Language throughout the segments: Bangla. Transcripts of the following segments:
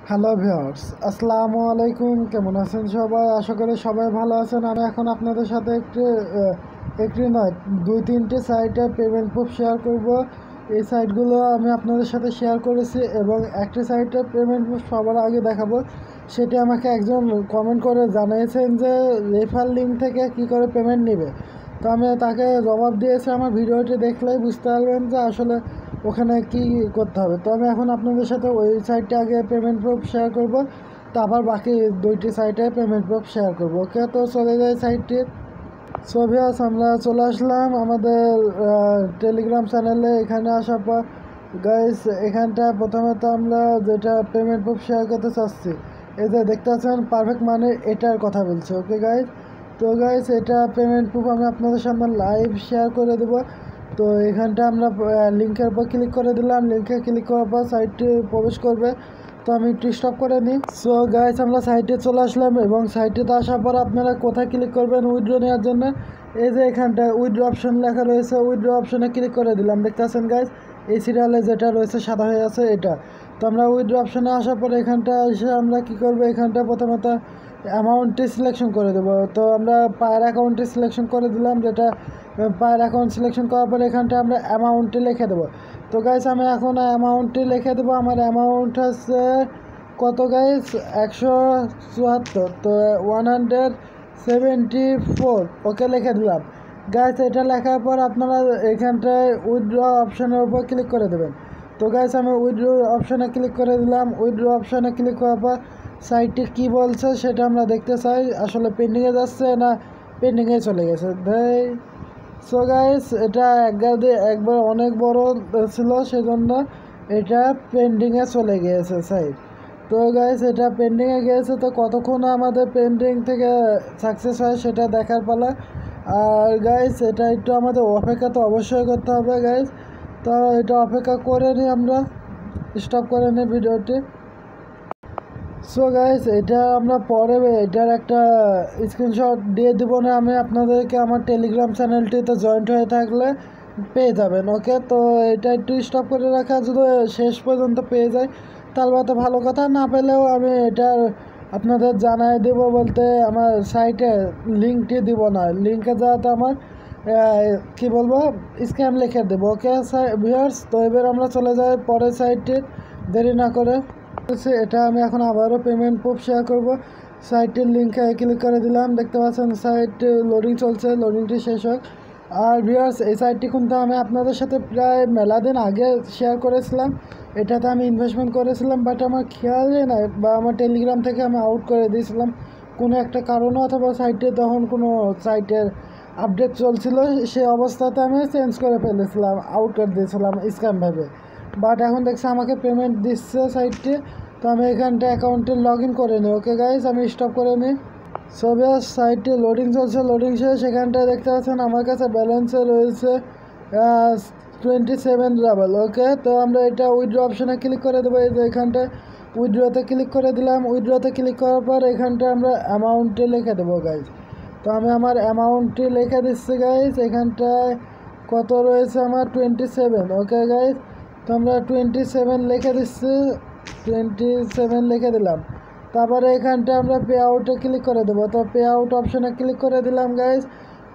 হ্যালো ভিউয়ার্স, আসসালামু আলাইকুম। কেমন আছেন সবাই? আশা করি সবাই ভালো আছেন। আমি এখন আপনাদের সাথে একটি নয়, দুই তিনটে সাইটে পেমেন্ট প্রুফ শেয়ার করব। এই সাইটগুলো আমি আপনাদের সাথে শেয়ার করেছি এবং একটি সাইটে পেমেন্ট প্রুফ সবার আগে দেখাবো। সেটি আমাকে একজন কমেন্ট করে জানিয়েছেন যে রেফার লিঙ্ক থেকে কি করে পেমেন্ট নেবে। তো আমি তাকে জবাব দিয়েছি। আমার ভিডিওটি দেখলেই বুঝতে পারবেন যে আসলে ওখানে কি করতে হবে। তো আমি এখন আপনাদের সাথে ওই সাইটটা আগে পেমেন্ট প্রুফ শেয়ার করব, তারপর বাকি দুইটি সাইটে পেমেন্ট প্রুফ শেয়ার করব। ওকে, তো চলে যাই সাইটটি। সো ভিউয়ার্স, আমরা চলে আসলাম আমাদের টেলিগ্রাম চ্যানেলে। এখানে আসার পর গাইস, এখানটা প্রথমত আমরা যেটা পেমেন্ট প্রুফ শেয়ার করতে চাচ্ছি, এই যে দেখতে পাচ্ছেন পারফেক্ট মানে এটার কথা বলছে। ওকে গাইস, তো গাইস এটা পেমেন্ট প্রুফ আমি আপনাদের সামনে লাইভ শেয়ার করে দেবো। তো এখানটা আমরা লিঙ্কের উপর ক্লিক করে দিলাম। লিঙ্কে ক্লিক করার পর সাইটটি প্রবেশ করবে। তো আমি একটু স্টপ করে নিই। সো গাইস, আমরা সাইটে চলে আসলাম এবং সাইটেতে আসার পর আপনারা কোথায় ক্লিক করবেন উইথড্র নেওয়ার জন্য? এই যে এখানটা উইথড্র অপশন লেখা রয়েছে, উইথড্র অপশনে ক্লিক করে দিলাম। দেখতে পাচ্ছেন গাইস, এই সিরিয়ালে যেটা রয়েছে সাদা হয়ে আছে এটা। তো আমরা উইথড্র অপশনে আসার পর এখানটা এসে আমরা কী করবো, এখানটা প্রথমত অ্যামাউন্টটি সিলেকশন করে দেবো। তো আমরা পায়ের অ্যাকাউন্টটি সিলেকশন করে দিলাম, যেটা পায়ের অ্যাকাউন্ট সিলেকশন করার পর এখানটা আমরা অ্যামাউন্টটি লিখে দেবো। তো গাইস, আমি এখন অ্যামাউন্টটি লিখে দেবো। আমার অ্যামাউন্ট হচ্ছে কত গাইস, 174। তো 174, ওকে লিখে দিলাম। গাইস, এটা লেখার পর আপনারা এখানটায় উইথড্র অপশানের উপর ক্লিক করে দেবেন। তো গাইস, আমি উইথড্র অপশানে ক্লিক করে দিলাম। উইথড্র অপশানে ক্লিক করার পর সাইটটি কী বলছে সেটা আমরা দেখতে চাই। আসলে পেন্ডিংয়ে যাচ্ছে না পেন্ডিংয়ে চলে গেছে ভাই। সো গাইস, এটা একবার অনেক বড় ছিল, সেজন্য এটা পেন্ডিংয়ে চলে গিয়েছে সাইট। তো গাইস, এটা পেন্ডিংয়ে গিয়েছে। তো কতক্ষণ আমাদের পেন্ডিং থেকে সাকসেস হয় সেটা দেখার পালা। আর গাইস, এটা একটু আমাদের অপেক্ষা তো অবশ্যই করতে হবে গাইস। তো এটা অপেক্ষা করে নিই, আমরা স্টপ করে নিই ভিডিওটি। সো গাইস, এটা আমরা পরে এটার একটা স্ক্রিনশট দিয়ে দেবো না আমি আপনাদেরকে, আমার টেলিগ্রাম চ্যানেলটিতে জয়েন্ট হয়ে থাকলে পেয়ে যাবেন। ওকে, তো এটা একটু স্টপ করে রাখা, যদি শেষ পর্যন্ত পেয়ে যায় তাহলে তো ভালো কথা, না পেলেও আমি এটা আপনাদের জানাই দেবো। বলতে আমার সাইটে লিঙ্কটি দিব না, লিঙ্কে যাতে আমার কি বলবো স্ক্যাম লিখে দেবো। ওকে ভিউয়ার্স, তো এবার আমরা চলে যাই পরের সাইটটির, দেরি না করে। এটা আমি এখন আবারও পেমেন্ট প্রুফ শেয়ার করব। সাইটটির লিঙ্কে ক্লিক করে দিলাম। দেখতে পাচ্ছেন সাইট লোডিং চলছে, লোডিংটি শেষ হোক। আর ভিউয়ার্স, এই সাইটটি কিন্তু আমি আপনাদের সাথে প্রায় মেলা দিন আগে শেয়ার করেছিলাম। এটাতে আমি ইনভেস্টমেন্ট করেছিলাম, বাট আমার খেয়ালই নাই, বা আমার টেলিগ্রাম থেকে আমি আউট করে দিয়েছিলাম কোনো একটা কারণে, অথবা সাইটে তখন কোনো সাইটের আপডেট চলছিল, সে অবস্থাতে আমি চেঞ্জ করে ফেলেছিলাম, আউট করে দিয়েছিলাম স্ক্যাম ভেবে। বাট এখন দেখছি আমাকে পেমেন্ট দিচ্ছে সাইটটি। তো আমি এখানটা অ্যাকাউন্টে লগ ইন করে নিই। ওকে গাইস, আমি স্টপ করে নিই। সবে সাইটটি লোডিং চলছে, লোডিং শেষ। সেখানটায় দেখতে পাচ্ছেন আমার কাছে ব্যালেন্সে রয়েছে 27 রাবেল। ওকে, তো আমরা এটা উইথড্র অপশানে ক্লিক করে দেবো। এই যে এখানটায় উইথড্রতে ক্লিক করে দিলাম। উইথড্রতে ক্লিক করার পর এখানটায় আমরা অ্যামাউন্টটি লিখে দেবো গাইজ। তো আমি আমার অ্যামাউন্টটি লিখে দিচ্ছি গাইজ। এখানটায় কত রয়েছে আমার 27। ওকে গাইজ, তো আমরা 27 লিখে দিচ্ছি, 27 লিখে দিলাম। তারপরে এখানটা আমরা পে আউটে ক্লিক করে দেবো। তো পে আউট অপশানে ক্লিক করে দিলাম গাইজ।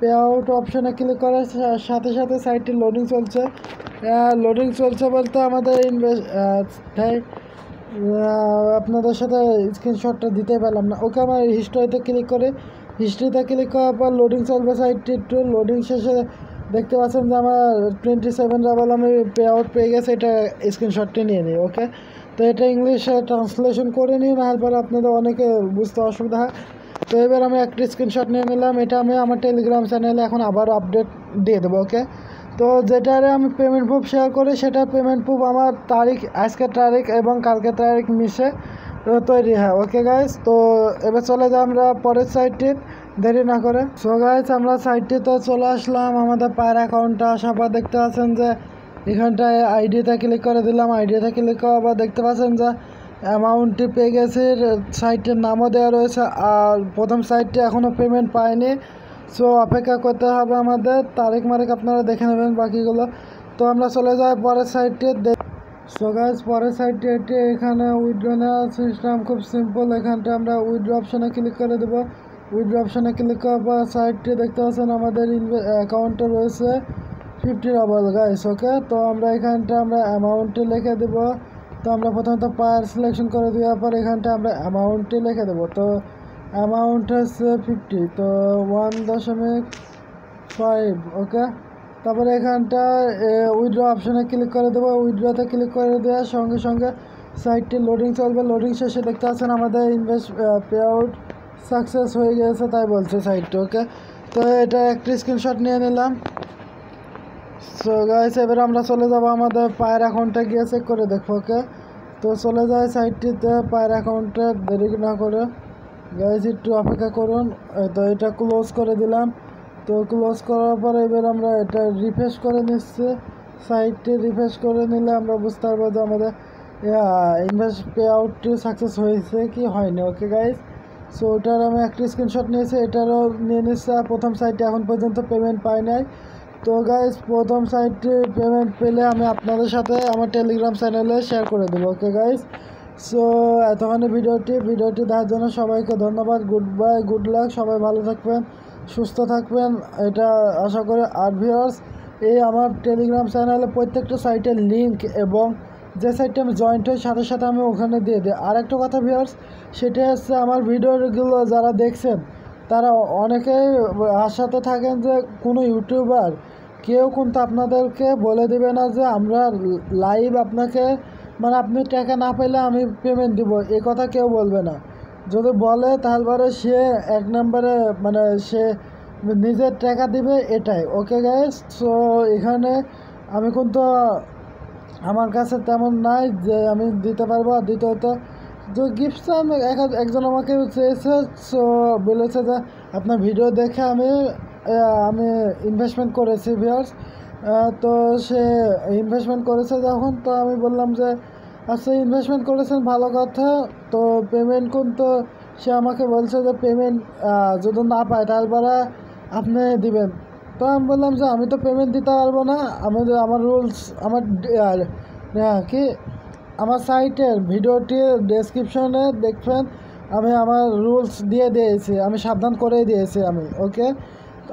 পে আউট অপশানে ক্লিক করার সাথে সাথে সাইটটি লোডিং চলছে। লোডিং চলছে বলতে আমাদের আপনাদের সাথে স্ক্রিনশটটা দিতে পারলাম না। ওকে, আমার হিস্ট্রিতে ক্লিক করে, হিস্ট্রিতে ক্লিক করার পর লোডিং চলবে সাইটটি একটু। লোডিং শেষে দেখতে পাচ্ছেন যে আমার 27 রাবেল আমি পে আউট পেয়ে গেছে। এটা স্ক্রিনশটটি নিয়ে নিই। ওকে, তো এটা ইংলিশে ট্রান্সলেশন করে নিই, না পরে আপনাদের অনেকে বুঝতে অসুবিধা হয়। তো এবার আমি একটা স্ক্রিনশট নিয়ে নিলাম। এটা আমি আমার টেলিগ্রাম চ্যানেলে এখন আবার আপডেট দিয়ে দেবো। ওকে, তো যেটারে আমি পেমেন্ট প্রুফ শেয়ার করি সেটা পেমেন্ট প্রুফ আমার তারিখ, আজকের তারিখ এবং কালকের তারিখ মিশে তৈরি হয়। ওকে গাইস, তো এবার চলে যাই আমরা পরের সাইটটির, দেরি না করে। সো গাইস, আমরা সাইটটিতে চলে আসলাম। আমাদের পায়ের অ্যাকাউন্টটা আসার পর দেখতে পাচ্ছেন যে এখানটায় আইডিতে ক্লিক করে দিলাম। আইডিতে ক্লিক করার পর দেখতে পাচ্ছেন যে অ্যামাউন্টটি পেয়ে গেছে, সাইটের নামও দেওয়া রয়েছে। আর প্রথম সাইটটি এখনও পেমেন্ট পায়নি। সো অপেক্ষা করতে হবে আমাদের, তারিখ মারিখ আপনারা দেখে নেবেন বাকিগুলো। তো আমরা চলে যাই পরের সাইটটি। সো গাইস পরের সাইডে এটি এখানে উইথড্র নেওয়ার সিস্টেম খুব সিম্পল। এখানটা আমরা উইথড্র অপশানে ক্লিক করে দেবো। উইথড্র অপশানে ক্লিক করার পর সাইডটি দেখতে পাচ্ছেন আমাদের অ্যাকাউন্টে রয়েছে 50 রাবল গাইস। ওকে, তো আমরা এখানটা আমরা অ্যামাউন্টে লিখে দেবো। তো আমরা প্রথমত পায়ার সিলেকশন করে দেওয়ার পর এখানটা আমরা অ্যামাউন্টে লিখে দেবো। তো অ্যামাউন্ট হচ্ছে 50, তো 1.5। ওকে, তারপরে এখানটা উইথড্র অপশানে ক্লিক করে দেবো। উইথড্রতে ক্লিক করে দেওয়ার সঙ্গে সঙ্গে সাইটটি লোডিং চলবে। লোডিং শেষে দেখতে পাচ্ছেন আমাদের পে আউট সাকসেস হয়ে গেছে তাই বলছে সাইটটি। ওকে, তো এটা একটি স্ক্রিনশট নিয়ে নিলাম। সো গাইস এবার আমরা চলে যাব আমাদের পায়ের অ্যাকাউন্টে গিয়ে চেক করে দেখবো। ওকে, তো চলে যায় সাইটটিতে পায়ের অ্যাকাউন্টে, দেরি না করে গাইস একটু অপেক্ষা করুন। তো এটা ক্লোজ করে দিলাম। তো ক্লোজ করার পর এবার আমরা এটা রিফ্রেশ করে নিচ্ছি। সাইটটি রিফ্রেশ করে নিলে আমরা বুঝতে পারবো যে আমাদের ইনভেস্ট পে আউটটি সাকসেস হয়েছে কি হয়নি। ওকে গাইস, সো ওটার আমি একটি স্ক্রিনশট নিয়েছি, এটারও নিয়ে নিচ্ছি। আর প্রথম সাইটে এখন পর্যন্ত পেমেন্ট পাই নাই। তো গাইস প্রথম সাইটে পেমেন্ট পেলে আমি আপনাদের সাথে আমার টেলিগ্রাম চ্যানেলে শেয়ার করে দেবো। ওকে গাইস, সো এতক্ষণে ভিডিওটি দেখার জন্য সবাইকে ধন্যবাদ। গুড বাই, গুড লাক, সবাই ভালো থাকবেন, সুস্থ থাকবেন এটা আশা করি। আর ভিউয়ার্স, এই আমার টেলিগ্রাম চ্যানেলে প্রত্যেকটা সাইটের লিঙ্ক এবং যে সাইটে আমি জয়েন্ট হই সাথে সাথে আমি ওখানে দিয়ে দিই। আর একটা কথা ভিউয়ার্স, সেটা হচ্ছে আমার ভিডিওগুলো যারা দেখছেন তারা অনেকেই আশাতে থাকেন যে কোনো ইউটিউবার কেউ কিন্তু আপনাদেরকে বলে দেবে না যে আমরা লাইভ আপনাকে মানে আপনি টাকা না পেলে আমি পেমেন্ট দিব, এ কথা কেউ বলবে না। যদি বলে তাহলে সে এক নম্বরে মানে সে নিজের টাকা দিবে এটাই। ওকে গাইস, সো এখানে আমি কিন্তু আমার কাছে তেমন নাই যে আমি দিতে পারবো। আর দ্বিতীয়ত যে গিফট একজন আমাকে চেয়েছে, সো বলেছে যে আপনার ভিডিও দেখে আমি ইনভেস্টমেন্ট করেছি ভিউয়ার্স। তো সে ইনভেস্টমেন্ট করেছে যখন, তো আমি বললাম যে আচ্ছা ইনভেস্টমেন্ট করেছেন ভালো কথা, তো পেমেন্ট কিন্তু সে আমাকে বলছে যে পেমেন্ট যদি না পায় তারপরে আপনি দিবেন। তো আমি বললাম যে আমি তো পেমেন্ট দিতে পারবো না, আমার রুলস আমার কি আমার সাইটের ভিডিওটির ডেসক্রিপশনে দেখবেন আমি আমার রুলস দিয়ে দিয়েছি, আমি সাবধান করে দিয়েছি আমি। ওকে,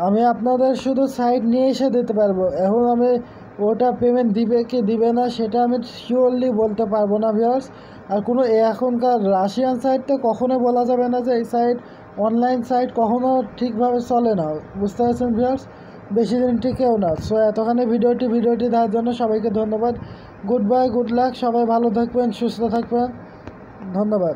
আমি আপনাদের শুধু সাইট নিয়ে এসে দিতে পারবো। এখন আমি ওটা পেমেন্ট দিবে কি দিবে না সেটা আমি শিওরলি বলতে পারবো না ভিউয়ার্স। আর কোনো এখনকার রাশিয়ান সাইট তো কখনোই বলা যাবে না যে এই সাইট অনলাইন সাইট কখনো ঠিকভাবে চলে না, বুঝতে পারছেন ভিউয়ার্স, বেশি দিন টিকেও না। সো এতখানি ভিডিওটি দেখার জন্য সবাইকে ধন্যবাদ। গুড বাই, গুড লাক, সবাই ভালো থাকবেন, সুস্থ থাকবেন, ধন্যবাদ।